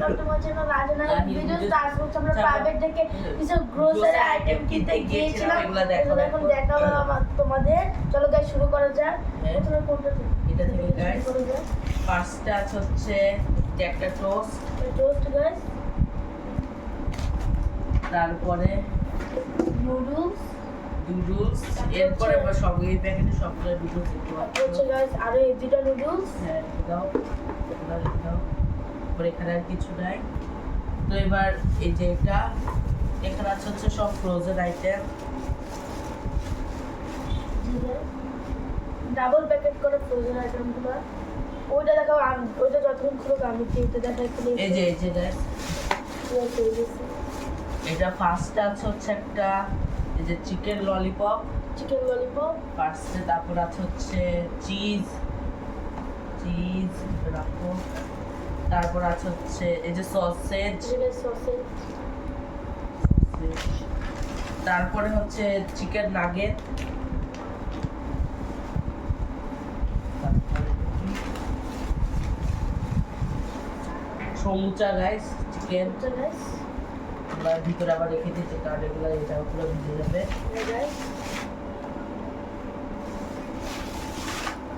Welcome to my channel রাজনা video start করছি। আমরা প্রাইভেট থেকে কিছু গ্রোসারি আইটেম কিনতে গিয়েছিলাম, এগুলো এখন দেখাবো তোমাদের। চলো গাইস শুরু করা যাক। প্রথমে কোনটা থেকে? এটা থেকে গাইস ফার্স্টে আছে হচ্ছে একটা টোস্ট গাইস, তারপরে নুডলস, এরপরে আমরা সব এই প্যাকেটে সবগুলো নুডলস দেখতে পাচ্ছি হচ্ছে গাইস আরো এই দুটো নুডলস। হ্যাঁ দাও পরে এখানে আর কিছু নাই। তো এবার এই যে এটা এখানে আছে হচ্ছে সব ফ্রোজেন আইটেম, ডাবল প্যাকেট করে ফ্রোজেন আইটেমগুলো। ওইটা দেখাও, ওইটা যতক্ষণ খুলুক আমি এটা দেখাই। এই যে গাইস এটা ফার্স্টে আছে হচ্ছে একটা এই যে চিকেন ললিপপ ফার্স্টে, তারপর আছে হচ্ছে চিজ রাখো, তারপর আছে হচ্ছে এই যে সসেজ, তারপরে হচ্ছে chicken nugget, samosa guys chicken আমরা ভিতরে আবার রেখে দিচ্ছি কারণ এগুলো এটা পুরো ভিজে যাবে।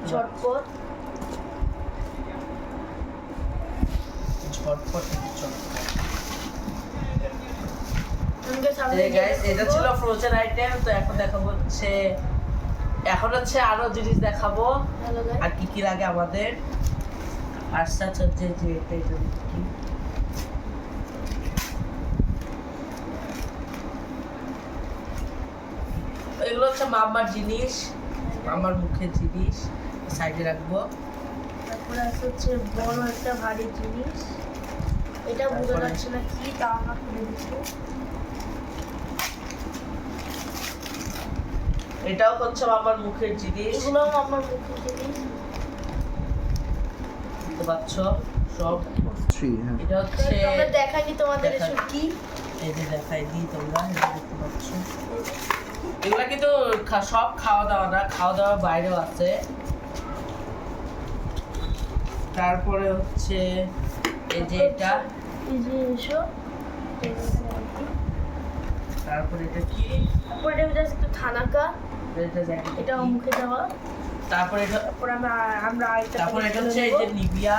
ঝটপট এটা ছিল ফ্রোজেন আইটেম। তো এখন দেখাবো হচ্ছে আরো জিনিস দেখাবো আর কি কি লাগে আমাদের। ফার্স্ট আছে হচ্ছে যে এটা কি এগুলো হচ্ছে মামার জিনিস, মামার মুখের জিনিস সাইডে রাখবো। তারপরে হচ্ছে বড় একটা ভারী জিনিস, এটা বোঝা যাচ্ছে না কি, তা আমরা খুলে দিচ্ছি। এটাও হচ্ছে মামার মুখের জিনিস, এগুলো আমার মুখের জিনিস দেখতে পাচ্ছ সব। এটা হচ্ছে আমরা দেখাইনি তোমাদের এসব কি, এই যে দেখাই দিই তোমরা দেখতে পাচ্ছ। এগুলা কিন্তু সব খাওয়া দাওয়া না, খাওয়া দাওয়ার বাইরেও আছে। তারপরে হচ্ছে এই যে এটা, এই যে এসো, তারপরে এটা কি, তারপরে এটা জাস্ট একটু থানাকা, এটা মুখে দেওয়া। তারপরে এটা, তারপর আমরা তারপরে এটা হচ্ছে এই যে নিভিয়া।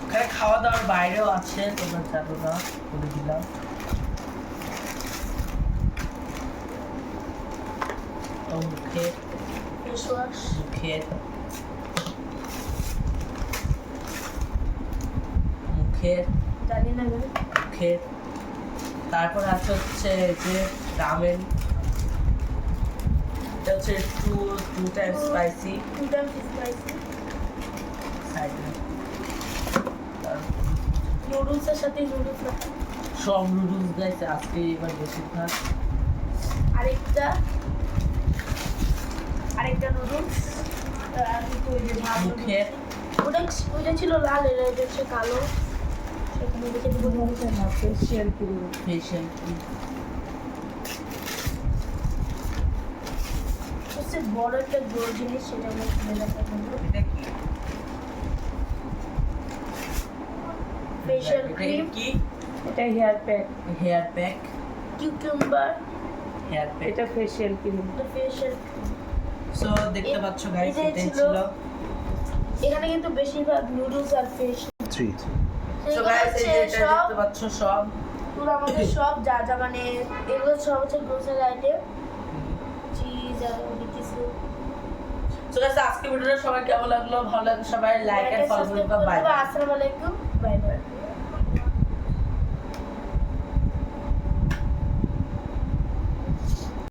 এখানে খাওয়া দাওয়ার বাইরেও আছে, তোমরা জানো না, বলে দিলাম। মুখের জানি না মুখের। তারপর আছে হচ্ছে যে রামেন, এটা হচ্ছে টু টাইম স্পাইসি নুডলসের সাথে নুডলস, সব নুডলস গাইছে আজকে এবার বেশিরভাগ। আরেকটা নুডলস মুখের, ওটা ছিল লাল, এটা হচ্ছে কালো। সেখানে দেখে দিব ফেশিয়াল ক্রিম হচ্ছে বড় একটা জোর জিনিস, সেটা আমরা খুলে দেখাবো। এটা কি ফেশিয়াল ক্রিম, কি এটা hair pack, cucumber, hair pack, এটা ফেশিয়াল ক্রিম। এটা ফেশিয়াল ক্রিম। সো দেখতে পাচ্ছ গাইস এটাই এটাই ছিল। এখানে কিন্তু বেশিরভাগ নুডলস আর ফিশ। সো গাইস এই যে এটা দেখতে পাচ্ছ সব পুরো আমাদের সব যা যা মানে এগুলো সব হচ্ছে গ্রোসারি আইটেম, চিজ আর অনেক কিছু। সো গাইস আজকে ভিডিওটা সবাই কেমন লাগলো, ভালো লাগলে সবাই লাইক এন্ড ফলো করবে। Bye bye. আসসালামু আলাইকুম, বাই বাই।